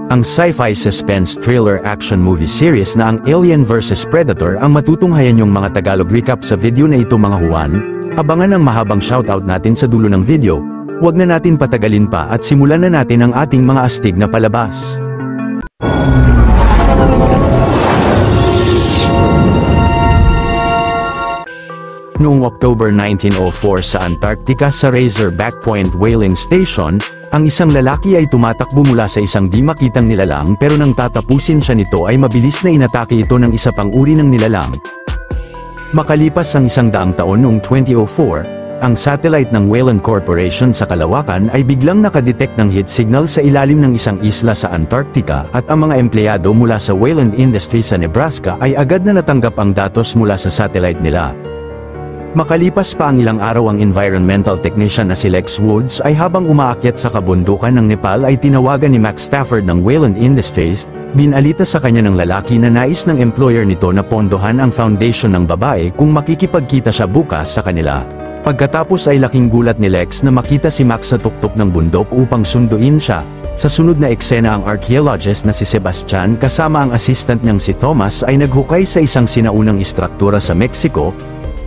Ang sci-fi suspense thriller action movie series na ang Alien vs Predator ang matutunghayan yung mga Tagalog recap sa video na ito mga Juan. Abangan ang mahabang shoutout natin sa dulo ng video. Huwag na natin patagalin pa at simulan na natin ang ating mga astig na palabas. Noong October 1904 sa Antarctica sa Razorback Point Whaling Station, ang isang lalaki ay tumatakbo mula sa isang di makitang nilalang pero nang tatapusin siya nito ay mabilis na inatake ito ng isa pang uri ng nilalang. Makalipas ang 100 taon noong 2004, ang satellite ng Whalan Corporation sa Kalawakan ay biglang nakadetect ng heat signal sa ilalim ng isang isla sa Antarctica at ang mga empleyado mula sa Whalan Industries sa Nebraska ay agad na natanggap ang datos mula sa satellite nila. Makalipas pa ang ilang araw ang environmental technician na si Lex Woods ay habang umaakyat sa kabundukan ng Nepal ay tinawagan ni Max Stafford ng Whalan Industries, binalita sa kanya ng lalaki na nais ng employer nito na pondohan ang foundation ng babae kung makikipagkita siya bukas sa kanila. Pagkatapos ay laking gulat ni Lex na makita si Max sa tuktok ng bundok upang sunduin siya. Sa sunod na eksena ang archaeologist na si Sebastian kasama ang assistant niyang si Thomas ay naghukay sa isang sinaunang istruktura sa Mexico.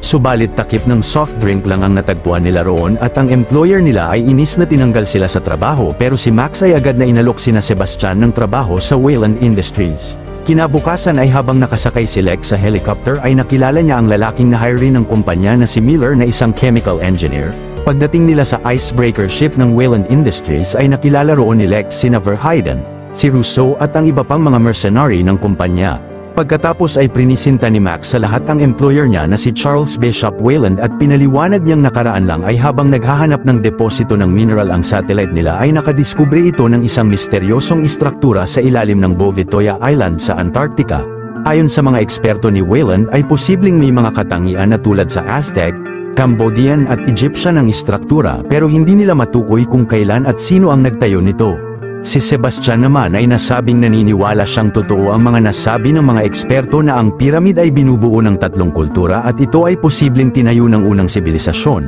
Subalit takip ng soft drink lang ang natagpuan nila roon at ang employer nila ay inis na tinanggal sila sa trabaho pero si Max ay agad na inalok sina Sebastian ng trabaho sa Whalan Industries. Kinabukasan ay habang nakasakay si Lex sa helicopter ay nakilala niya ang lalaking na-hire ng kumpanya na si Miller na isang chemical engineer. Pagdating nila sa icebreaker ship ng Whalan Industries ay nakilala roon ni Lex sina Verheiden, si Rousseau at ang iba pang mga mercenary ng kumpanya. Pagkatapos ay prinisinta ni Max sa lahat ang employer niya na si Charles Bishop Whalan at pinaliwanag niyang nakaraan lang ay habang naghahanap ng deposito ng mineral ang satellite nila ay nakadiskubre ito ng isang misteryosong istruktura sa ilalim ng Bovetoya Island sa Antarctica. Ayon sa mga eksperto ni Whalan ay posibleng may mga katangian na tulad sa Aztec, Cambodian at Egyptian ang istruktura pero hindi nila matukoy kung kailan at sino ang nagtayo nito. Si Sebastian naman ay nasabing naniniwala siyang totoo ang mga nasabi ng mga eksperto na ang piramid ay binubuo ng 3 kultura at ito ay posibleng tinayo ng unang sibilisasyon.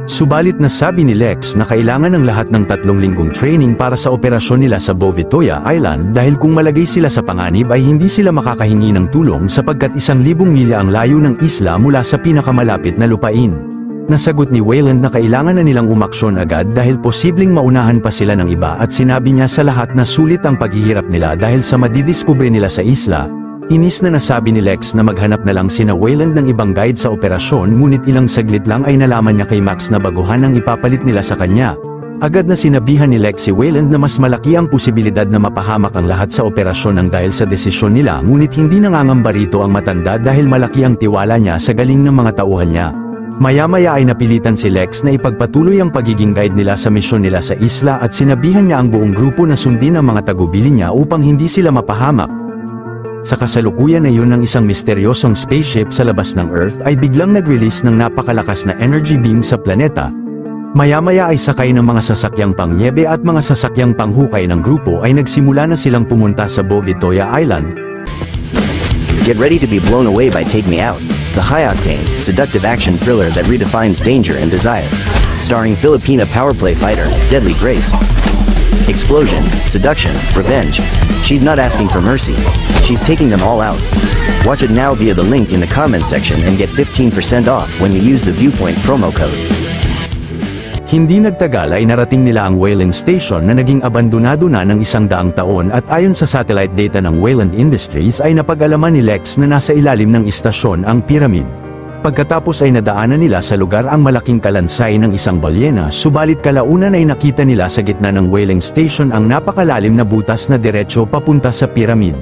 Subalit nasabi ni Lex na kailangan ng lahat ng 3 linggong training para sa operasyon nila sa Bovetoya Island dahil kung malagay sila sa panganib ay hindi sila makakahingi ng tulong sapagkat 1,000 milya ang layo ng isla mula sa pinakamalapit na lupain. Nasagot ni Whalan na kailangan na nilang umaksyon agad dahil posibleng maunahan pa sila ng iba at sinabi niya sa lahat na sulit ang paghihirap nila dahil sa madidiskubre nila sa isla. Inis na nasabi ni Lex na maghanap na lang sina Whalan ng ibang guide sa operasyon ngunit ilang saglit lang ay nalaman niya kay Max na baguhan ang ipapalit nila sa kanya. Agad na sinabihan ni Lex si Whalan na mas malaki ang posibilidad na mapahamak ang lahat sa operasyon ng dahil sa desisyon nila ngunit hindi nangangamba rito ang matanda dahil malaki ang tiwala niya sa galing ng mga tauhan niya. Maya-maya ay napilitan si Lex na ipagpatuloy ang pagiging guide nila sa misyon nila sa isla at sinabihan niya ang buong grupo na sundin ang mga tagubili niya upang hindi sila mapahamak. Sa kasalukuyan na yun ng isang misteryosong spaceship sa labas ng Earth ay biglang nag-release ng napakalakas na energy beam sa planeta. Maya-maya ay sakay ng mga sasakyang pangnyebe at mga sasakyang panghukay ng grupo ay nagsimula na silang pumunta sa Bovetoya Island. Get ready to be blown away by Take Me Out, the high-octane, seductive action thriller that redefines danger and desire. Starring Filipina power play fighter, Deadly Grace. Explosions, seduction, revenge. She's not asking for mercy. She's taking them all out. Watch it now via the link in the comment section and get 15% off when you use the Viewpoint promo code. Hindi nagtagal ay narating nila ang whaling station na naging abandonado na ng 100 taon at ayon sa satellite data ng Whalan Industries ay napag-alaman ni Lex na nasa ilalim ng istasyon ang pyramid. Pagkatapos ay nadaanan nila sa lugar ang malaking kalansay ng isang balyena subalit kalaunan ay nakita nila sa gitna ng whaling station ang napakalalim na butas na diretso papunta sa pyramid.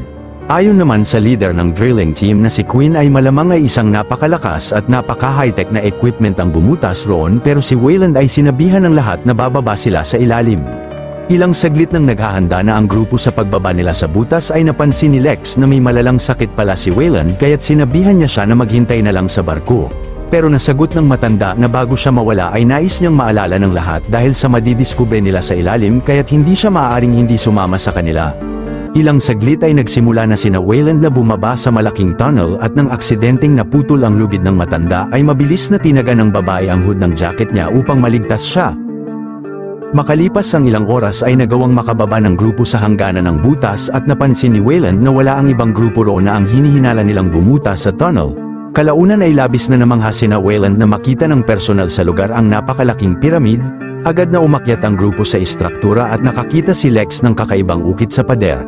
Ayon naman sa leader ng drilling team na si Quinn ay malamang ay isang napakalakas at napaka-high-tech na equipment ang bumutas roon pero si Whalan ay sinabihan ng lahat na bababa sila sa ilalim. Ilang saglit nang naghahanda na ang grupo sa pagbaba nila sa butas ay napansin ni Lex na may malalang sakit pala si Whalan kaya't sinabihan niya siya na maghintay na lang sa barko. Pero nasagot ng matanda na bago siya mawala ay nais niyang maalala ng lahat dahil sa madidiskubre nila sa ilalim kaya't hindi siya maaaring hindi sumama sa kanila. Ilang saglit ay nagsimula na sina Whalan na bumaba sa malaking tunnel at nang aksidenteng naputol ang lubid ng matanda ay mabilis na tinaga ng babae ang hood ng jacket niya upang maligtas siya. Makalipas ang ilang oras ay nagawang makababa ng grupo sa hangganan ng butas at napansin ni Wayland na wala ang ibang grupo roon na ang hinihinala nilang bumutas sa tunnel. Kalaunan ay labis na namangha sina Wayland na makita ng personal sa lugar ang napakalaking piramid. Agad na umakyat ang grupo sa istruktura at nakakita si Lex ng kakaibang ukit sa pader.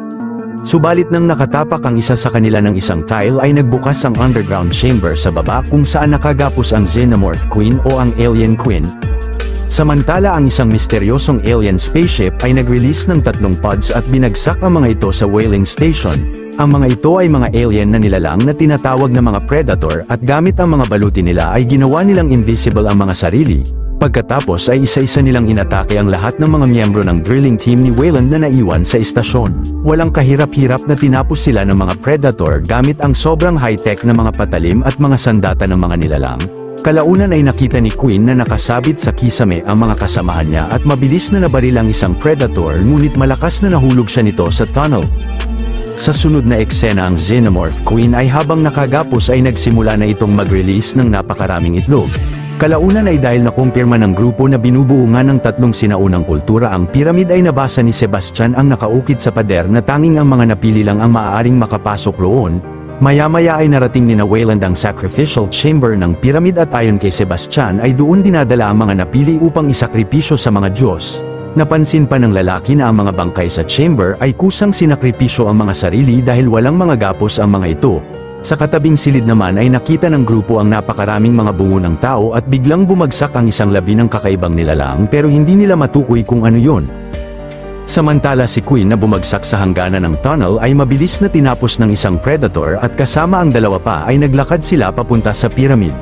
Subalit nang nakatapak ang isa sa kanila ng isang tile ay nagbukas ang underground chamber sa baba kung saan nakagapos ang Xenomorph Queen o ang Alien Queen. Samantala ang isang misteryosong alien spaceship ay nag-release ng 3 pods at binagsak ang mga ito sa whaling station. Ang mga ito ay mga alien na nilalang na tinatawag na mga predator at gamit ang mga baluti nila ay ginawa nilang invisible ang mga sarili. Pagkatapos ay isa-isa nilang inatake ang lahat ng mga miyembro ng drilling team ni Wayland na naiwan sa istasyon. Walang kahirap-hirap na tinapos sila ng mga predator gamit ang sobrang high-tech na mga patalim at mga sandata ng mga nilalang. Kalaunan ay nakita ni Queen na nakasabit sa kisame ang mga kasamahan niya at mabilis na nabaril ang isang predator ngunit malakas na nahulog siya nito sa tunnel. Sa sunod na eksena ang Xenomorph Queen ay habang nakagapos ay nagsimula na itong mag-release ng napakaraming itlog. Kalaunan ay dahil nakumpirma ng grupo na binubuo nga ng 3 sinaunang kultura ang pyramid ay nabasa ni Sebastian ang nakaukit sa pader na tanging ang mga napili lang ang maaaring makapasok roon. Maya-maya ay narating ni Wayland ang sacrificial chamber ng pyramid at ayon kay Sebastian ay doon dinadala ang mga napili upang isakripisyo sa mga Diyos. Napansin pa ng lalaki na ang mga bangkay sa chamber ay kusang sinakripisyo ang mga sarili dahil walang mga gapos ang mga ito. Sa katabing silid naman ay nakita ng grupo ang napakaraming mga bungo ng tao at biglang bumagsak ang isang labi ng kakaibang nilalang pero hindi nila matukoy kung ano yon. Samantala si Queen na bumagsak sa hangganan ng tunnel ay mabilis na tinapos ng isang predator at kasama ang dalawa pa ay naglakad sila papunta sa pyramid.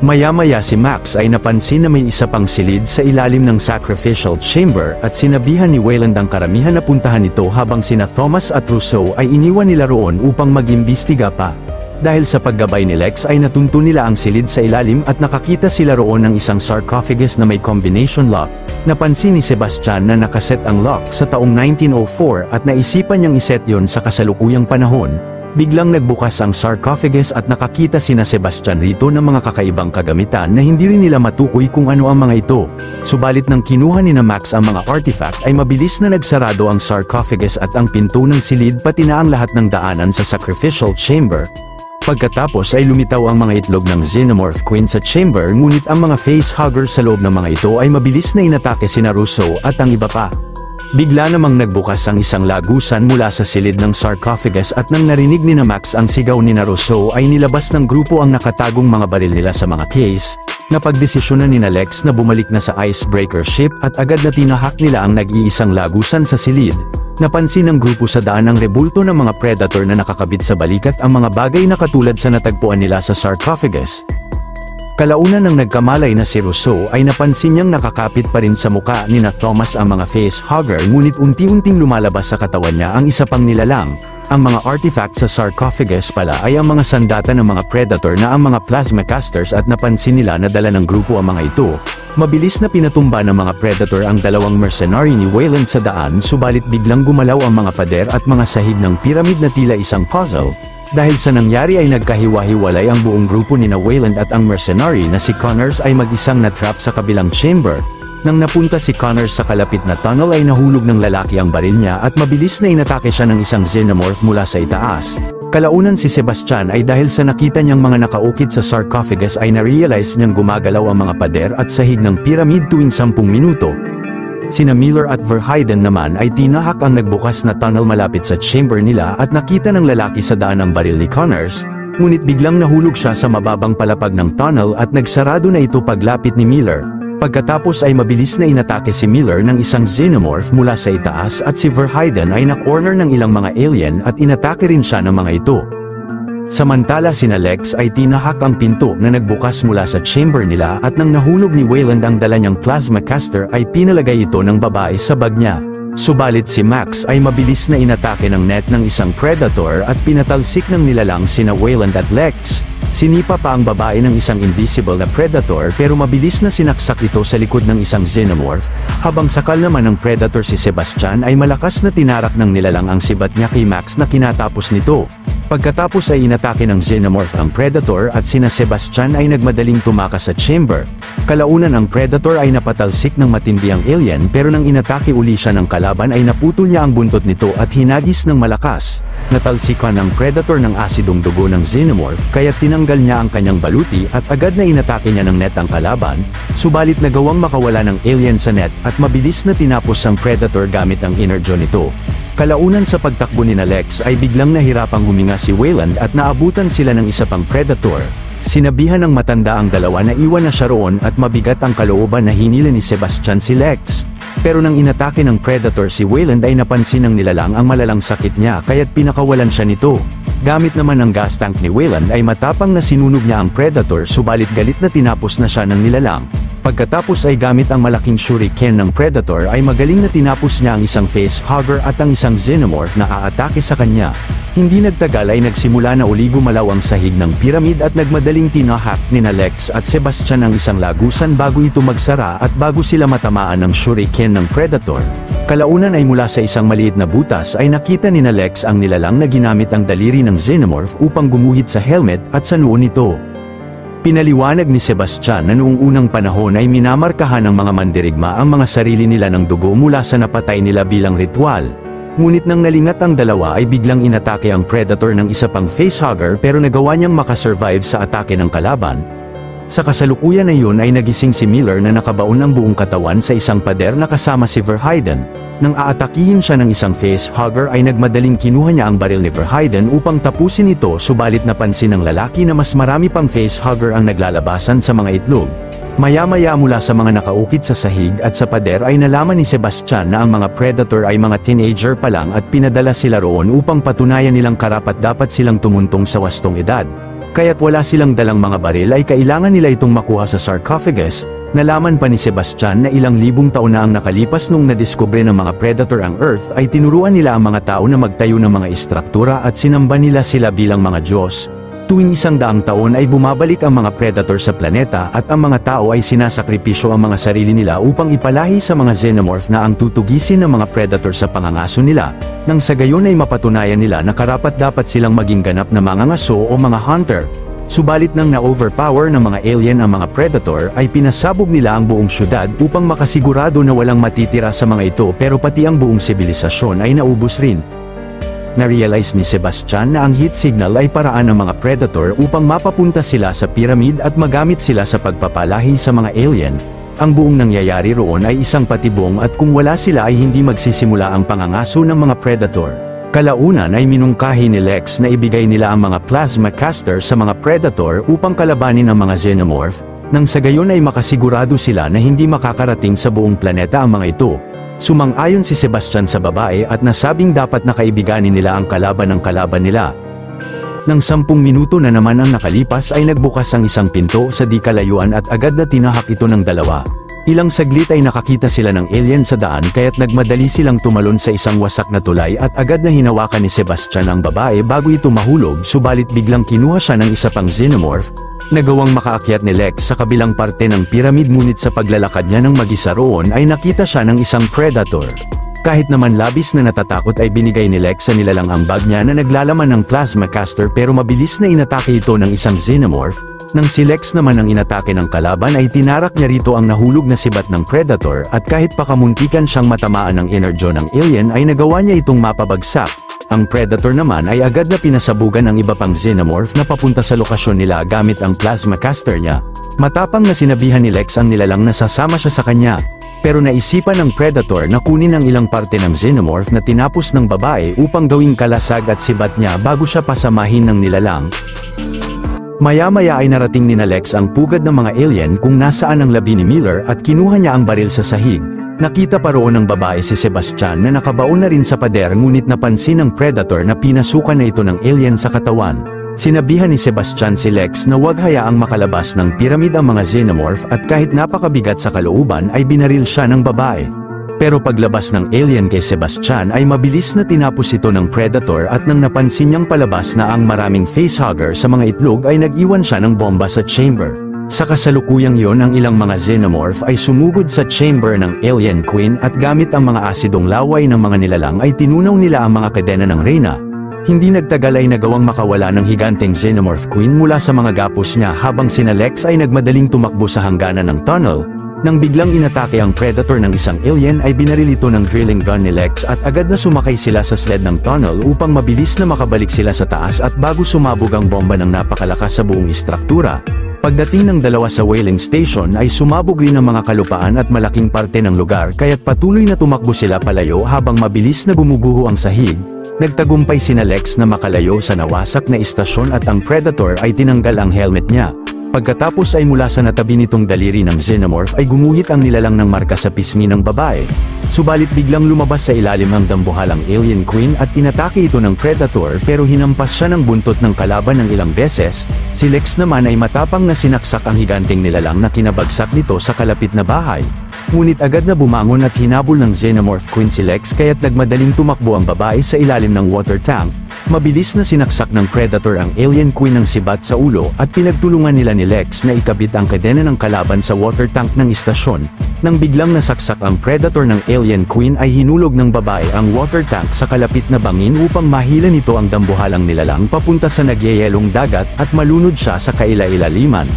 Maya-maya si Max ay napansin na may isa pang silid sa ilalim ng sacrificial chamber at sinabihan ni Wayland ang karamihan na puntahan ito habang sina Thomas at Rousseau ay iniwan nila roon upang mag-imbestiga pa. Dahil sa paggabay ni Lex ay natunto nila ang silid sa ilalim at nakakita sila roon ng isang sarcophagus na may combination lock. Napansin ni Sebastian na nakaset ang lock sa taong 1904 at naisipan niyang iset yon sa kasalukuyang panahon. Biglang nagbukas ang sarcophagus at nakakita sina Sebastian rito ng mga kakaibang kagamitan na hindi rin nila matukoy kung ano ang mga ito. Subalit nang kinuha ni Max ang mga artifact ay mabilis na nagsarado ang sarcophagus at ang pinto ng silid pati na ang lahat ng daanan sa sacrificial chamber. Pagkatapos ay lumitaw ang mga itlog ng Xenomorph Queen sa chamber ngunit ang mga facehugger sa loob ng mga ito ay mabilis na inatake sina Rousseau at ang iba pa. Bigla namang nagbukas ang isang lagusan mula sa silid ng sarcophagus at nang narinig ni Max ang sigaw ni Rousseau ay nilabas ng grupo ang nakatagong mga baril nila sa mga case. Napagdesisyonan ni Lex na bumalik na sa icebreaker ship at agad na tinahak nila ang nag-iisang lagusan sa silid. Napansin ng grupo sa daan ang rebulto ng mga predator na nakakabit sa balikat ang mga bagay na katulad sa natagpuan nila sa sarcophagus. Kalaunan ng nagkamalay na si Rousseau ay napansin niyang nakakapit pa rin sa muka ni Thomas ang mga facehugger ngunit unti-unting lumalabas sa katawan niya ang isa pang nilalang. Ang mga artifact sa sarcophagus pala ay ang mga sandata ng mga predator na ang mga plasma casters at napansin nila na dala ng grupo ang mga ito. Mabilis na pinatumba ng mga predator ang dalawang mercenary ni Wayland sa daan subalit biglang gumalaw ang mga pader at mga sahig ng pyramid na tila isang puzzle. Dahil sa nangyari ay nagkahiwa-hiwalay ang buong grupo ni Wayland at ang mercenary na si Connors ay mag-isang na-trap sa kabilang chamber. Nang napunta si Connors sa kalapit na tunnel ay nahulog ng lalaki ang baril niya at mabilis na inatake siya ng isang Xenomorph mula sa itaas. Kalaunan si Sebastian ay dahil sa nakita niyang mga nakaukit sa sarcophagus ay na-realize niyang gumagalaw ang mga pader at sahig ng pyramid tuwing 10 minuto. Sina Miller at Verheiden naman ay tinahak ang nagbukas na tunnel malapit sa chamber nila at nakita ng lalaki sa daan ang baril ni Connors, ngunit biglang nahulog siya sa mababang palapag ng tunnel at nagsarado na ito paglapit ni Miller. Pagkatapos ay mabilis na inatake si Miller ng isang Xenomorph mula sa itaas at si Verheiden ay na-corner ng ilang mga alien at inatake rin siya ng mga ito. Samantala sina Lex ay tinahak ang pinto na nagbukas mula sa chamber nila at nang nahulog ni Wayland ang dala niyang plasma caster ay pinalagay ito ng babae sa bag niya. Subalit si Max ay mabilis na inatake ng net ng isang predator at pinatalsik ng nilalang sina Wayland at Lex. Sinipa pa ang babae ng isang invisible na predator pero mabilis na sinaksak ito sa likod ng isang xenomorph, habang sakal naman ng predator si Sebastian ay malakas na tinarak ng nilalang ang sibat niya kay Max na kinatapos nito. Pagkatapos ay inatake ng xenomorph ang predator at sina Sebastian ay nagmadaling tumakas sa chamber. Kalaunan ang predator ay napatalsik ng matindi ang alien pero nang inatake uli siya ng kalaban ay naputol niya ang buntot nito at hinagis ng malakas. Natalsikan ng predator ng asidong dugo ng xenomorph kaya tinanggal niya ang kanyang baluti at agad na inatake niya ng net ang kalaban, subalit nagawang makawala ng alien sa net at mabilis na tinapos ang predator gamit ang energy nito. Kalaunan sa pagtakbo ni Lex ay biglang nahirapang huminga si Wayland at naabutan sila ng isa pang predator. Sinabihan ng matanda ang dalawa na iwan na siya roon at mabigat ang kalooban na hinila ni Sebastian si Lex. Pero nang inatake ng predator si Wayland ay napansin ng nilalang ang malalang sakit niya kaya't pinakawalan siya nito. Gamit naman ang gas tank ni Wayland ay matapang na sinunog niya ang predator subalit galit na tinapos na siya ng nilalang. Pagkatapos ay gamit ang malaking shuriken ng predator ay magaling na tinapos niya ang isang facehugger at ang isang xenomorph na aatake sa kanya. Hindi nagtagal ay nagsimula na uli gumalaw ang sahig ng pyramid at nagmadaling tinahak ni Lex at Sebastian ang isang lagusan bago ito magsara at bago sila matamaan ng shuriken ng predator. Kalaunan ay mula sa isang maliit na butas ay nakita ni Lex ang nilalang na ginamit ang daliri ng xenomorph upang gumuhit sa helmet at sa noo nito. Pinaliwanag ni Sebastian na noong unang panahon ay minamarkahan ng mga mandirigma ang mga sarili nila ng dugo mula sa napatay nila bilang ritual. Ngunit nang nalingat ang dalawa ay biglang inatake ang predator ng isa pang facehugger pero nagawa niyang makasurvive sa atake ng kalaban. Sa kasalukuyan na yun ay nagising si Miller na nakabaon ng buong katawan sa isang pader na kasama si Verheiden. Nang aatakihin siya ng isang facehugger ay nagmadaling kinuha niya ang baril ni Verheiden upang tapusin ito subalit napansin ng lalaki na mas marami pang facehugger ang naglalabasan sa mga itlog. Maya-maya mula sa mga nakaukit sa sahig at sa pader ay nalaman ni Sebastian na ang mga predator ay mga teenager pa lang at pinadala sila roon upang patunayan nilang karapat-dapat silang tumuntong sa wastong edad. Kaya't wala silang dalang mga baril ay kailangan nila itong makuha sa sarcophagus. Nalaman pa ni Sebastian na ilang libong taon na ang nakalipas nung nadiskubre ng mga predator ang Earth ay tinuruan nila ang mga tao na magtayo ng mga istruktura at sinamba nila sila bilang mga Diyos. Tuwing 100 taon ay bumabalik ang mga predator sa planeta at ang mga tao ay sinasakripisyo ang mga sarili nila upang ipalahi sa mga xenomorph na ang tutugisin ng mga predator sa pangangaso nila, nang sa gayon ay mapatunayan nila na karapat-dapat silang maging ganap na mangangaso o mga hunter. Subalit nang na-overpower ng mga alien ang mga predator ay pinasabog nila ang buong syudad upang makasigurado na walang matitira sa mga ito pero pati ang buong sibilisasyon ay naubos rin. Na-realize ni Sebastian na ang heat signal ay paraan ng mga predator upang mapapunta sila sa pyramid at magamit sila sa pagpapalahi sa mga alien. Ang buong nangyayari roon ay isang patibong at kung wala sila ay hindi magsisimula ang pangangaso ng mga predator. Kalaunan ay minungkahi ni Lex na ibigay nila ang mga plasma caster sa mga predator upang kalabanin ang mga xenomorph, nang sa gayon ay makasigurado sila na hindi makakarating sa buong planeta ang mga ito. Sumang-ayon si Sebastian sa babae at nasabing dapat na kaibiganin nila ang kalaban ng kalaban nila. Nang 10 minuto na naman ang nakalipas ay nagbukas ang isang pinto sa di kalayuan at agad na tinahak ito ng dalawa. Ilang saglit ay nakakita sila ng alien sa daan kaya't nagmadali silang tumalon sa isang wasak na tulay at agad na hinawakan ni Sebastian ang babae bago ito mahulog subalit biglang kinuha siya ng isa pang xenomorph. Nagawang makaakyat ni Lex sa kabilang parte ng pyramid ngunit sa paglalakad niya ng mag-isa roon ay nakita siya ng isang predator. Kahit naman labis na natatakot ay binigay ni Lex sa nilalang ang bag niya na naglalaman ng plasma caster pero mabilis na inatake ito ng isang xenomorph. Nang si Lex naman ang inatake ng kalaban ay tinarak niya rito ang nahulog na sibat ng predator at kahit pakamuntikan siyang matamaan ng energy ng alien ay nagawa niya itong mapabagsak. Ang predator naman ay agad na pinasabugan ang iba pang xenomorph na papunta sa lokasyon nila gamit ang plasma caster niya. Matapang na sinabihan ni Lex ang nilalang na sasama siya sa kanya. Pero naisipan ng predator na kunin ang ilang parte ng xenomorph na tinapos ng babae upang gawing kalasag at sibat niya bago siya pasamahin ng nilalang. Maya-maya ay narating ni Lex ang pugad ng mga alien kung nasaan ang labi ni Miller at kinuha niya ang baril sa sahig. Nakita pa roon ng babae si Sebastian na nakabaon na rin sa pader ngunit napansin ng predator na pinasukan na ito ng alien sa katawan. Sinabihan ni Sebastian si Lex na huwag hayaang makalabas ng pyramid ang mga xenomorph at kahit napakabigat sa kalooban ay binaril siya ng babae. Pero paglabas ng alien kay Sebastian ay mabilis na tinapos ito ng Predator at nang napansin niyang palabas na ang maraming facehugger sa mga itlog ay nag-iwan siya ng bomba sa chamber. Sa kasalukuyang yon ang ilang mga xenomorph ay sumugod sa chamber ng Alien Queen at gamit ang mga asidong laway ng mga nilalang ay tinunaw nila ang mga kadena ng Reyna. Hindi nagtagal ay nagawang makawala ng higanteng Xenomorph Queen mula sa mga gapos niya habang sina Lex ay nagmadaling tumakbo sa hangganan ng tunnel. Nang biglang inatake ang Predator ng isang alien ay binaril ito ng drilling gun ni Lex at agad na sumakay sila sa sled ng tunnel upang mabilis na makabalik sila sa taas at bago sumabog ang bomba ng napakalakas sa buong istruktura. Pagdating ng dalawa sa whaling station ay sumabog rin ang mga kalupaan at malaking parte ng lugar kaya't patuloy na tumakbo sila palayo habang mabilis na gumuguho ang sahig. Nagtagumpay sina Lex na makalayo sa nawasak na istasyon at ang Predator ay tinanggal ang helmet niya. Pagkatapos ay mula sa natabi nitong daliri ng Xenomorph ay gumuhit ang nilalang ng marka sa pisngi ng babae. Subalit biglang lumabas sa ilalim ang dambuhalang Alien Queen at inatake ito ng Predator pero hinampas siya ng buntot ng kalaban ng ilang beses. Si Lex naman ay matapang na sinaksak ang higanting nilalang na kinabagsak nito sa kalapit na bahay. Ngunit agad na bumangon at hinabol ng Xenomorph Queen si Lex kaya't nagmadaling tumakbo ang babae sa ilalim ng water tank. Mabilis na sinaksak ng Predator ang Alien Queen ng sibat sa ulo at pinagtulungan nila ni Lex na ikabit ang kadena ng kalaban sa water tank ng istasyon. Nang biglang nasaksak ang Predator ng Alien Queen ay hinulog ng babae ang water tank sa kalapit na bangin upang mahila nito ang dambuhalang nilalang papunta sa nagyayelong dagat at malunod siya sa kaila-ilaliman.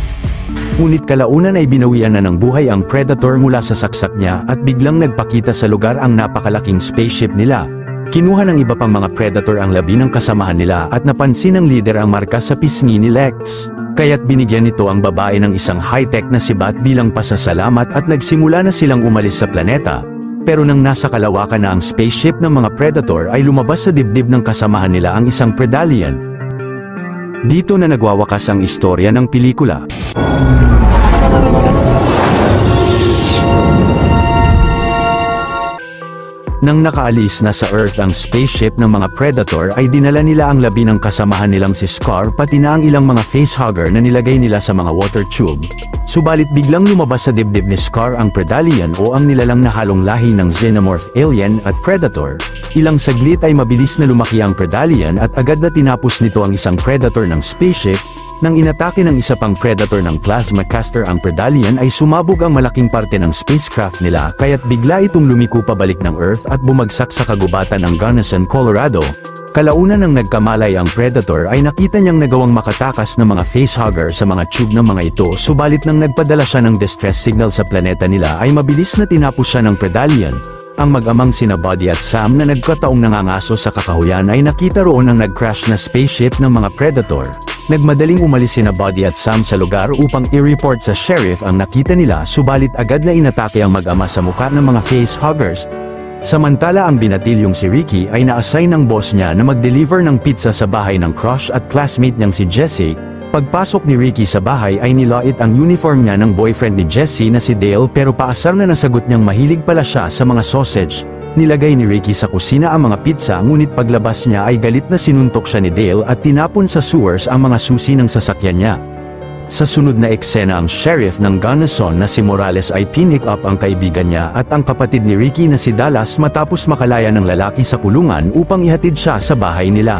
Ngunit kalaunan ay binawian na ng buhay ang Predator mula sa saksak niya at biglang nagpakita sa lugar ang napakalaking spaceship nila. Kinuha ng iba pang mga Predator ang labi ng kasamahan nila at napansin ng leader ang marka sa pisngi ni Lex. Kaya't binigyan nito ang babae ng isang high-tech na sibat bilang pasasalamat at nagsimula na silang umalis sa planeta. Pero nang nasa kalawakan na ang spaceship ng mga Predator ay lumabas sa dibdib ng kasamahan nila ang isang Predalien. Dito na nagwawakas ang istorya ng pelikula. Nang nakaalis na sa Earth ang spaceship ng mga Predator ay dinala nila ang labi ng kasamahan nilang si Scar pati na ang ilang mga facehugger na nilagay nila sa mga water tube. Subalit biglang lumabas sa dibdib ni Scar ang Predalien o ang nilalang na halong lahi ng Xenomorph Alien at Predator. Ilang saglit ay mabilis na lumaki ang Predalien at agad na tinapos nito ang isang Predator ng spaceship. Nang inatake ng isa pang Predator ng Plasma Caster ang Predalien ay sumabog ang malaking parte ng spacecraft nila kaya't bigla itong lumiko pabalik ng Earth at bumagsak sa kagubatan ng Gunnison, Colorado. Kalaunan ng nagkamalay ang Predator ay nakita niyang nagawang makatakas ng mga facehugger sa mga tube ng mga ito subalit nang nagpadala siya ng distress signal sa planeta nila ay mabilis na tinapos siya ng Predalien. Ang mag-amang sina Buddy at Sam na nagkataong nangangaso sa kakahuyan ay nakita roon ang nag-crash na spaceship ng mga Predator. Nagmadaling umalis sina Buddy at Sam sa lugar upang i-report sa sheriff ang nakita nila subalit agad na inatake ang mag-ama sa muka ng mga facehuggers. Samantala ang binatilyong si Ricky ay na-assign ng boss niya na mag-deliver ng pizza sa bahay ng crush at classmate niyang si Jesse. Pagpasok ni Ricky sa bahay ay nilait ang uniform niya ng boyfriend ni Jesse na si Dale pero paasar na nasagot niyang mahilig pala siya sa mga sausage. Nilagay ni Ricky sa kusina ang mga pizza ngunit paglabas niya ay galit na sinuntok siya ni Dale at tinapon sa sewers ang mga susi ng sasakyan niya. Sa sunod na eksena ang sheriff ng Gunnison na si Morales ay pinick up ang kaibigan niya at ang kapatid ni Ricky na si Dallas matapos makalaya ng lalaki sa kulungan upang ihatid siya sa bahay nila.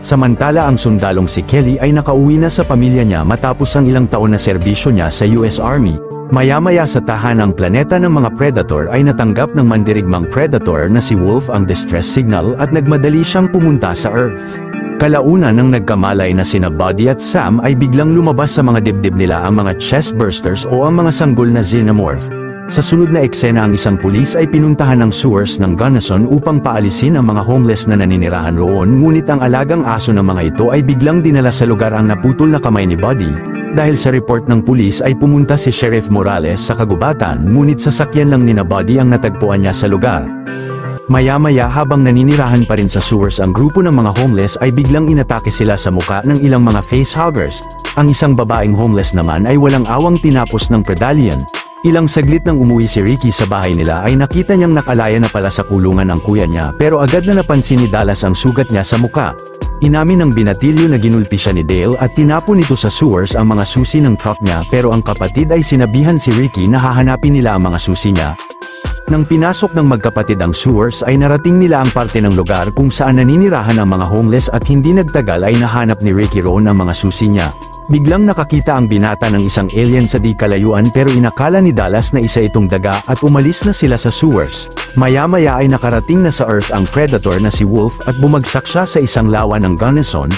Samantala ang sundalong si Kelly ay nakauwi na sa pamilya niya matapos ang ilang taon na serbisyo niya sa US Army. Maya-maya sa tahanang planeta ng mga Predator ay natanggap ng mandirigmang Predator na si Wolf ang distress signal at nagmadali siyang pumunta sa Earth. Kalauna nang nagkamalay na sina Buddy at Sam ay biglang lumabas sa mga dibdib nila ang mga chest bursters o ang mga sanggol na Xenomorph. Sa sunod na eksena ang isang pulis ay pinuntahan ng sewers ng Gunnison upang paalisin ang mga homeless na naninirahan roon ngunit ang alagang aso ng mga ito ay biglang dinala sa lugar ang naputol na kamay ni Buddy. Dahil sa report ng pulis ay pumunta si Sheriff Morales sa kagubatan ngunit sasakyan lang ni Buddy ang natagpuan niya sa lugar. Maya-maya habang naninirahan pa rin sa sewers ang grupo ng mga homeless ay biglang inatake sila sa muka ng ilang mga facehuggers. Ang isang babaeng homeless naman ay walang awang tinapos ng Predalien. Ilang saglit nang umuwi si Ricky sa bahay nila ay nakita niyang nakalaya na pala sa kulungan ang kuya niya pero agad na napansin ni Dallas ang sugat niya sa muka. Inamin ng binatilyo na ginulpi siya ni Dale at tinapon nito sa sewers ang mga susi ng truck niya pero ang kapatid ay sinabihan si Ricky na hahanapin nila ang mga susi niya. Nang pinasok ng magkapatid ang sewers ay narating nila ang parte ng lugar kung saan naninirahan ang mga homeless at hindi nagtagal ay nahanap ni Ricky roon ang mga susi niya. Biglang nakakita ang binata ng isang alien sa di kalayuan pero inakala ni Dallas na isa itong daga at umalis na sila sa sewers. Maya-maya ay nakarating na sa Earth ang Predator na si Wolf at bumagsak siya sa isang lawa ng Gunnison.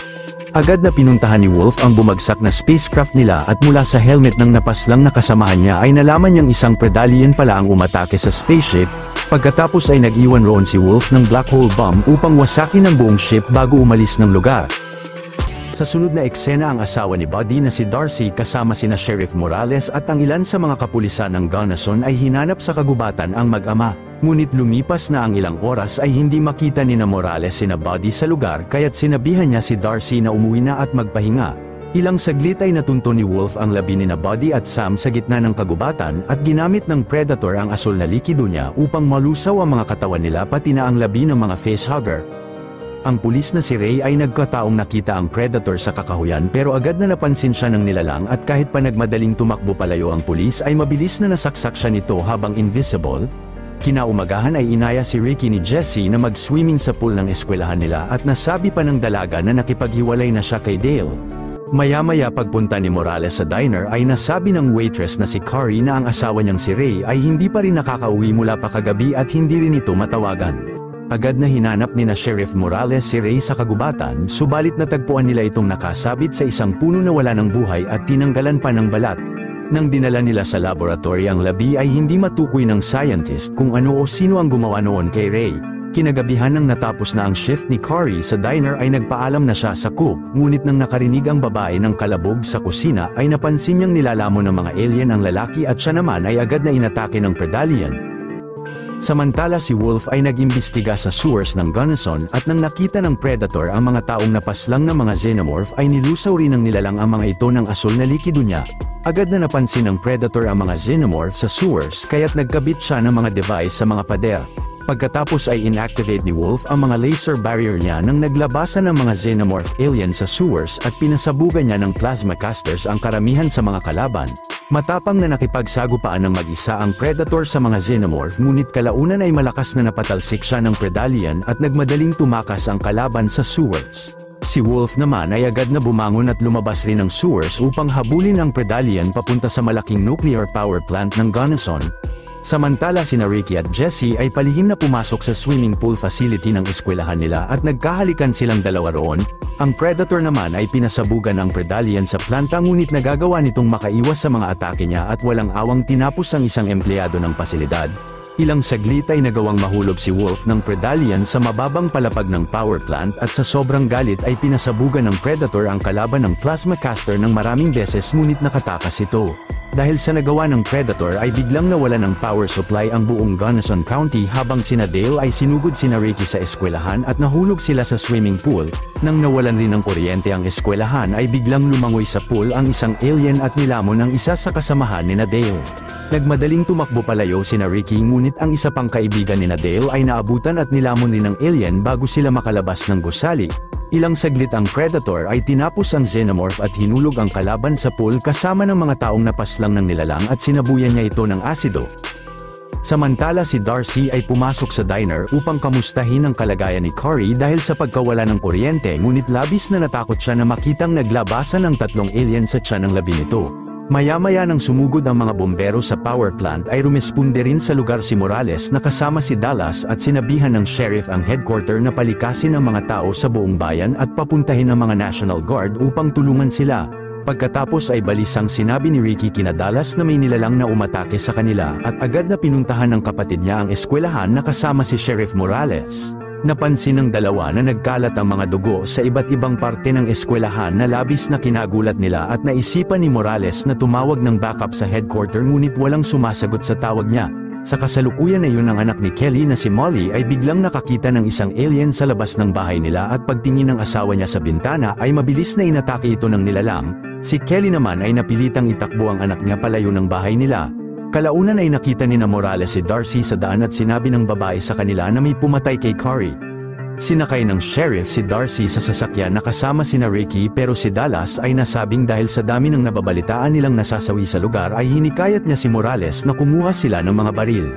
Agad na pinuntahan ni Wolf ang bumagsak na spacecraft nila at mula sa helmet ng napaslang na kasamahan niya ay nalaman niyang isang Predalien pala ang umatake sa spaceship. Pagkatapos ay nag-iwan roon si Wolf ng black hole bomb upang wasakin ang buong ship bago umalis ng lugar. Sa sunod na eksena ang asawa ni Buddy na si Darcy kasama sina Sheriff Morales at ang ilan sa mga kapulisan ng Gunnison ay hinanap sa kagubatan ang mag-ama. Ngunit lumipas na ang ilang oras ay hindi makita ni Morales sina Buddy sa lugar kaya't sinabihan niya si Darcy na umuwi na at magpahinga. Ilang saglit ay natunto ni Wolf ang labi ni Buddy at Sam sa gitna ng kagubatan at ginamit ng Predator ang asul na likido niya upang malusaw ang mga katawan nila pati na ang labi ng mga facehugger. Ang pulis na si Ray ay nagkataong nakita ang Predator sa kakahuyan pero agad na napansin siya ng nilalang at kahit pa nagmadaling tumakbo palayo ang pulis ay mabilis na nasaksak siya nito habang invisible. Kinaumagahan ay inaya si Ricky ni Jesse na mag-swimming sa pool ng eskwelahan nila at nasabi pa ng dalaga na nakipaghiwalay na siya kay Dale. Maya-maya pagpunta ni Morales sa diner ay nasabi ng waitress na si Carrie na ang asawa niyang si Ray ay hindi pa rin nakakauwi mula pa kagabi at hindi rin ito matawagan. Agad na hinanap ni Sheriff Morales si Ray sa kagubatan subalit natagpuan nila itong nakasabit sa isang puno na wala ng buhay at tinanggalan pa ng balat. Nang dinala nila sa laboratory ang labi ay hindi matukoy ng scientist kung ano o sino ang gumawa noon kay Ray. Kinagabihan nang natapos na ang shift ni Carrie sa diner ay nagpaalam na siya sa cook, ngunit nang nakarinig ang babae ng kalabog sa kusina ay napansin niyang nilalamon ng mga alien ang lalaki at siya naman ay agad na inatake ng Predalien. Samantala si Wolf ay nag-imbestiga sa sewers ng Gunnison at nang nakita ng Predator ang mga taong napaslang na mga xenomorph ay nilusaw rin ng nilalang ang mga ito ng asul na likido niya. Agad na napansin ng Predator ang mga xenomorph sa sewers kaya't nagkabit siya ng mga device sa mga pader. Pagkatapos ay inactivate ni Wolf ang mga laser barrier niya nang naglabasan ng mga xenomorph alien sa sewers at pinasabugan niya ng plasma casters ang karamihan sa mga kalaban. Matapang na nakipagsagupaan ng mag-isa ang Predator sa mga xenomorph ngunit kalaunan ay malakas na napatalsik siya ng Predalien at nagmadaling tumakas ang kalaban sa sewers. Si Wolf naman ay agad na bumangon at lumabas rin ng sewers upang habulin ang Predalien papunta sa malaking nuclear power plant ng Gunnison. Samantala sina Ricky at Jesse ay palihim na pumasok sa swimming pool facility ng eskwelahan nila at nagkahalikan silang dalawa roon. Ang Predator naman ay pinasabugan ang Predalien sa planta ngunit nagagawa nitong makaiwas sa mga atake niya at walang awang tinapos ang isang empleyado ng pasilidad. Ilang saglit ay nagawang mahulog si Wolf ng Predalien sa mababang palapag ng power plant at sa sobrang galit ay pinasabugan ng Predator ang kalaban ng plasma caster ng maraming beses ngunit nakatakas ito. Dahil sa nagawa ng Predator ay biglang nawala ng power supply ang buong Gunnison County habang sina Dale ay sinugod sina Ricky sa eskwelahan at nahulog sila sa swimming pool. Nang nawalan rin ng kuryente ang eskwelahan ay biglang lumangoy sa pool ang isang alien at nilamon ang isa sa kasamahan ni Dale. Nagmadaling tumakbo palayo sina Ricky ngunit ang isa pang kaibigan ni Dale ay naabutan at nilamon rin ng alien bago sila makalabas ng gusali. Ilang saglit ang Predator ay tinapos ang xenomorph at hinulog ang kalaban sa pool kasama ng mga taong napaslang ng nilalang at sinabuyan niya ito ng asido. Samantala si Darcy ay pumasok sa diner upang kamustahin ang kalagayan ni Carrie dahil sa pagkawala ng kuryente ngunit labis na natakot siya na makitang naglabasan ng tatlong alien sa tiyan ng labi nito. Maya-maya nang sumugod ang mga bombero sa power plant ay rumisponde rin sa lugar si Morales na kasama si Dallas at sinabihan ng sheriff ang headquarter na palikasin ang mga tao sa buong bayan at papuntahin ang mga National Guard upang tulungan sila. Pagkatapos ay balisang sinabi ni Ricky kina Dallas na may nilalang na umatake sa kanila at agad na pinuntahan ng kapatid niya ang eskwelahan na kasama si Sheriff Morales. Napansin ng dalawa na nagkalat ang mga dugo sa iba't ibang parte ng eskwelahan na labis na kinagulat nila at naisipan ni Morales na tumawag ng backup sa headquarter ngunit walang sumasagot sa tawag niya. Sa kasalukuyan na yun ang anak ni Kelly na si Molly ay biglang nakakita ng isang alien sa labas ng bahay nila at pagtingin ng asawa niya sa bintana ay mabilis na inatake ito ng nilalang. Si Kelly naman ay napilitang itakbo ang anak niya palayo ng bahay nila. Kalaunan ay nakita ni Morales si Darcy sa daan at sinabi ng babae sa kanila na may pumatay kay Carrie. Sinakay ng sheriff si Darcy sa sasakyan na kasama sina Ricky pero si Dallas ay nasabing dahil sa dami ng nababalitaan nilang nasasawi sa lugar ay hinikayat niya si Morales na kumuha sila ng mga baril.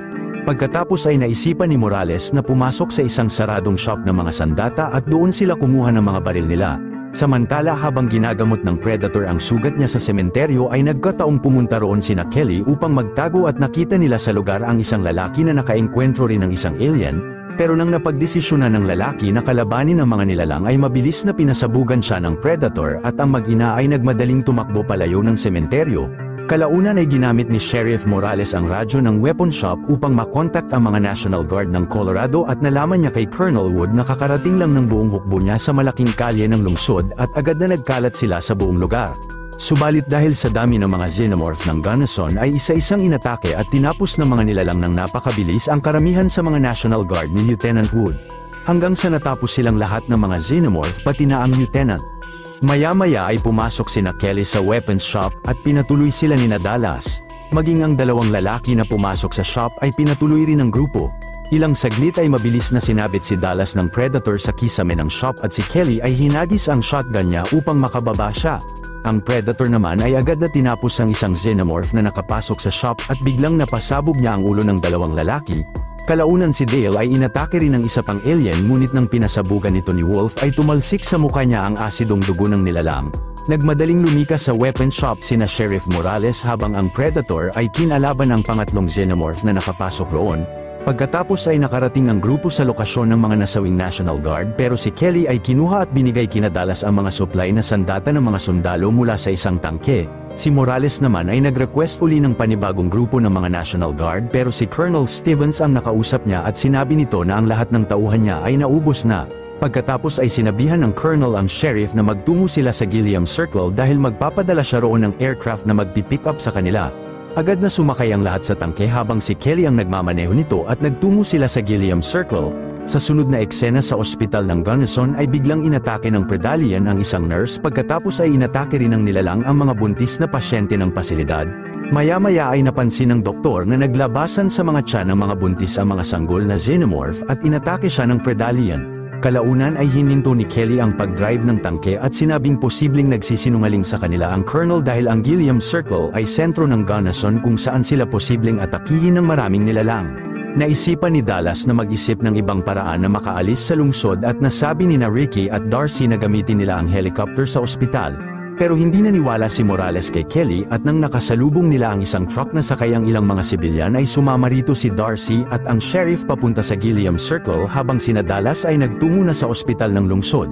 Pagkatapos ay naisipan ni Morales na pumasok sa isang saradong shop ng mga sandata at doon sila kumuha ng mga baril nila. Samantala habang ginagamot ng Predator ang sugat niya sa sementeryo ay nagkataong pumunta roon sina Kelly upang magtago at nakita nila sa lugar ang isang lalaki na nakaengkwentro rin ng isang alien, pero nang napagdesisyonan ng lalaki na kalabanin ang mga nilalang ay mabilis na pinasabugan siya ng Predator at ang mag-ina ay nagmadaling tumakbo palayo ng sementeryo. Kalaunan ay ginamit ni Sheriff Morales ang radyo ng weapon shop upang makontak ang mga National Guard ng Colorado at nalaman niya kay Colonel Wood na kakarating lang ng buong hukbo niya sa malaking kalye ng lungsod at agad na nagkalat sila sa buong lugar. Subalit dahil sa dami ng mga xenomorph ng Gunnison ay isa-isang inatake at tinapos ng mga nilalang ng napakabilis ang karamihan sa mga National Guard ni Lieutenant Wood. Hanggang sa natapos silang lahat ng mga xenomorph pati na ang Lieutenant. Maya-maya ay pumasok sina Kelly sa weapons shop at pinatuloy sila ni Dallas. Maging ang dalawang lalaki na pumasok sa shop ay pinatuloy rin ng grupo. Ilang saglit ay mabilis na sinabit si Dallas ng Predator sa kisame ng shop at si Kelly ay hinagis ang shotgun niya upang makababa siya. Ang Predator naman ay agad na tinapos ang isang xenomorph na nakapasok sa shop at biglang napasabog niya ang ulo ng dalawang lalaki. Kalaunan si Dale ay inatake rin ng isa pang alien ngunit nang pinasabugan ito ni Wolf ay tumalsik sa mukha niya ang asidong dugo ng nilalang. Nagmadaling lumikas sa weapon shop sina Sheriff Morales habang ang Predator ay kinalaban ang pangatlong xenomorph na nakapasok roon. Pagkatapos ay nakarating ang grupo sa lokasyon ng mga nasawing National Guard pero si Kelly ay kinuha at binigay kina Dallas ang mga supply na sandata ng mga sundalo mula sa isang tangke. Si Morales naman ay nag-request uli ng panibagong grupo ng mga National Guard pero si Colonel Stevens ang nakausap niya at sinabi nito na ang lahat ng tauhan niya ay naubos na. Pagkatapos ay sinabihan ng Colonel ang Sheriff na magtungo sila sa Gilliam Circle dahil magpapadala siya roon ng aircraft na magpipick up sa kanila. Agad na sumakay ang lahat sa tangke habang si Kelly ang nagmamaneho nito at nagtungo sila sa Gilliam Circle. Sa sunod na eksena sa ospital ng Gunnison ay biglang inatake ng Predallian ang isang nurse pagkatapos ay inatake rin ng nilalang ang mga buntis na pasyente ng pasilidad. Maya-maya ay napansin ng doktor na naglabasan sa mga tiyan ng mga buntis ang mga sanggol na xenomorph at inatake siya ng Predallian. Kalaunan ay hininto ni Kelly ang pag-drive ng tangke at sinabing posibleng nagsisinungaling sa kanila ang Colonel dahil ang Gilliam Circle ay sentro ng Gunnison kung saan sila posibleng atakihin ng maraming nilalang. Naisipan ni Dallas na mag-isip ng ibang paraan na makaalis sa lungsod at nasabi ni Ricky at Darcy na gamitin nila ang helicopter sa ospital. Pero hindi naniwala si Morales kay Kelly at nang nakasalubong nila ang isang truck na sakay ang ilang mga sibilyan ay sumama rito si Darcy at ang sheriff papunta sa Gilliam Circle habang sina Dallas ay nagtungo na sa ospital ng lungsod.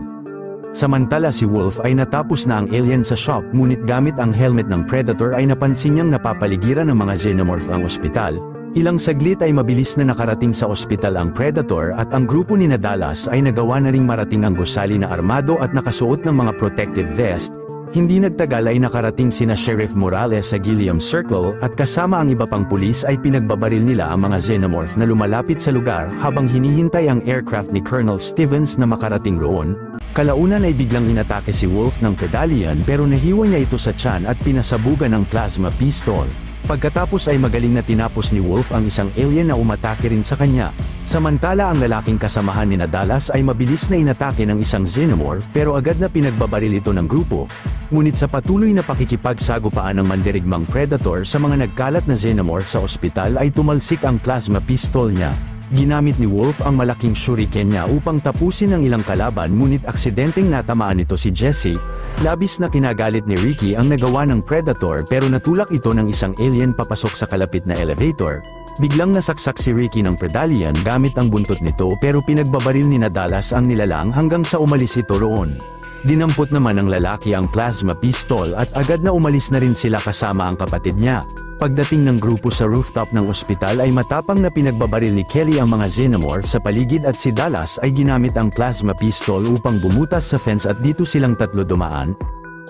Samantala si Wolf ay natapos na ang alien sa shop ngunit gamit ang helmet ng Predator ay napansin niyang napapaligiran ng mga xenomorph ang ospital. Ilang saglit ay mabilis na nakarating sa ospital ang Predator at ang grupo ni Dallas ay nagawa na ring marating ang gusali na armado at nakasuot ng mga protective vest. Hindi nagtagal ay nakarating sina Sheriff Morales sa Gilliam Circle at kasama ang iba pang pulis ay pinagbabaril nila ang mga xenomorph na lumalapit sa lugar habang hinihintay ang aircraft ni Colonel Stevens na makarating roon. Kalaunan ay biglang inatake si Wolf ng Predallian pero nahiwa niya ito sa tiyan at pinasabugan ng plasma pistol. Pagkatapos ay magaling na tinapos ni Wolf ang isang alien na umatake rin sa kanya. Samantala ang lalaking kasamahan ni Dallas ay mabilis na inatake ng isang xenomorph pero agad na pinagbabaril ito ng grupo. Ngunit sa patuloy na pakikipagsagupaan ng mandirigmang Predator sa mga nagkalat na xenomorph sa ospital ay tumalsik ang plasma pistol niya. Ginamit ni Wolf ang malaking shuriken niya upang tapusin ang ilang kalaban ngunit aksidenteng natamaan nito si Jesse. Labis na kinagalit ni Ricky ang nagawa ng Predator pero natulak ito ng isang alien papasok sa kalapit na elevator. Biglang nasaksak si Ricky ng Predallian gamit ang buntot nito pero pinagbabaril ni Dallas ang nilalang hanggang sa umalis ito roon. Dinampot naman ng lalaki ang plasma pistol at agad na umalis na rin sila kasama ang kapatid niya. Pagdating ng grupo sa rooftop ng ospital ay matapang na pinagbabaril ni Kelly ang mga xenomorph sa paligid at si Dallas ay ginamit ang plasma pistol upang bumutas sa fence at dito silang tatlo dumaan.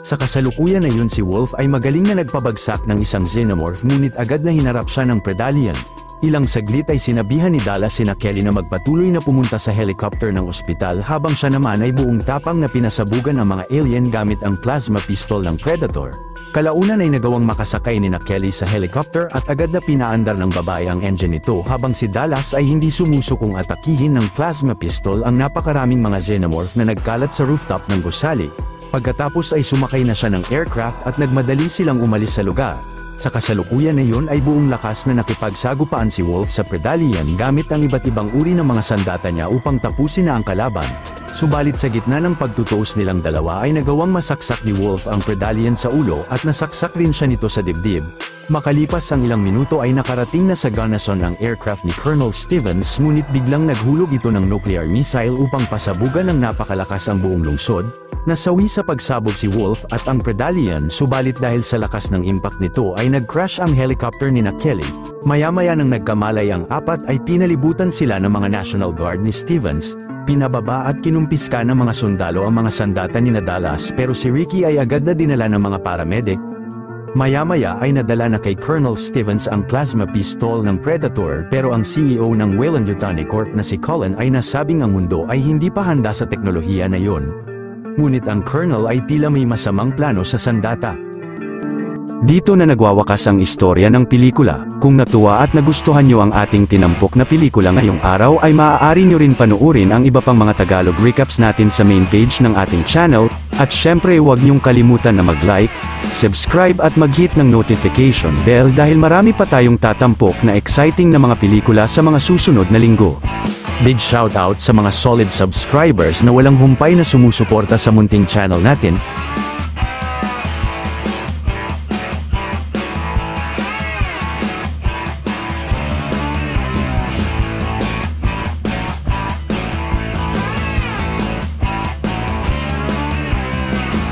Sa kasalukuyan na yun si Wolf ay magaling na nagpabagsak ng isang xenomorph ngunit agad na hinarap siya ng Predallian. Ilang saglit ay sinabihan ni Dallas sina Kelly na magpatuloy na pumunta sa helicopter ng ospital habang siya naman ay buong tapang na pinasabugan ang mga alien gamit ang plasma pistol ng Predator. Kalaunan ay nagawang makasakay ni Kelly sa helicopter at agad na pinaandar ng babae ang engine nito habang si Dallas ay hindi sumusukong atakihin ng plasma pistol ang napakaraming mga xenomorph na nagkalat sa rooftop ng gusali. Pagkatapos ay sumakay na siya ng aircraft at nagmadali silang umalis sa lugar. Sa kasalukuyan na yun ay buong lakas na nakipagsagupaan si Wolf sa Predallian gamit ang iba't ibang uri ng mga sandata niya upang tapusin na ang kalaban. Subalit sa gitna ng pagtutuos nilang dalawa ay nagawang masaksak ni Wolf ang Predallian sa ulo at nasaksak rin siya nito sa dibdib. Makalipas ang ilang minuto ay nakarating na sa garrison ang aircraft ni Colonel Stevens ngunit biglang naghulog ito ng nuclear missile upang pasabugan ng napakalakas ang buong lungsod. Nasawi sa pagsabog si Wolf at ang Predallian subalit dahil sa lakas ng impact nito ay nag-crash ang helicopter ni Kelly. Maya-maya nang nagkamalay ang apat ay pinalibutan sila ng mga National Guard ni Stevens. Pinababa at kinumpiska ng mga sundalo ang mga sandata ni Dallas pero si Ricky ay agad na dinala ng mga paramedic. Maya-maya ay nadala na kay Colonel Stevens ang plasma pistol ng Predator pero ang CEO ng Weyland-Yutani Corp na si Colin ay nasabing ang mundo ay hindi pa handa sa teknolohiya na yon. Ngunit ang Colonel ay tila may masamang plano sa sandata. Dito na nagwawakas ang istorya ng pelikula. Kung natuwa at nagustuhan nyo ang ating tinampok na pelikula ngayong araw ay maaari nyo rin panuorin ang iba pang mga Tagalog recaps natin sa main page ng ating channel, at syempre huwag nyong kalimutan na mag-like, subscribe at mag-hit ng notification bell dahil marami pa tayong tatampok na exciting na mga pelikula sa mga susunod na linggo. Big shoutout sa mga solid subscribers na walang humpay na sumusuporta sa munting channel natin.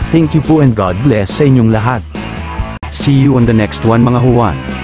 Thank you po and God bless sa inyong lahat. See you on the next one mga Juan.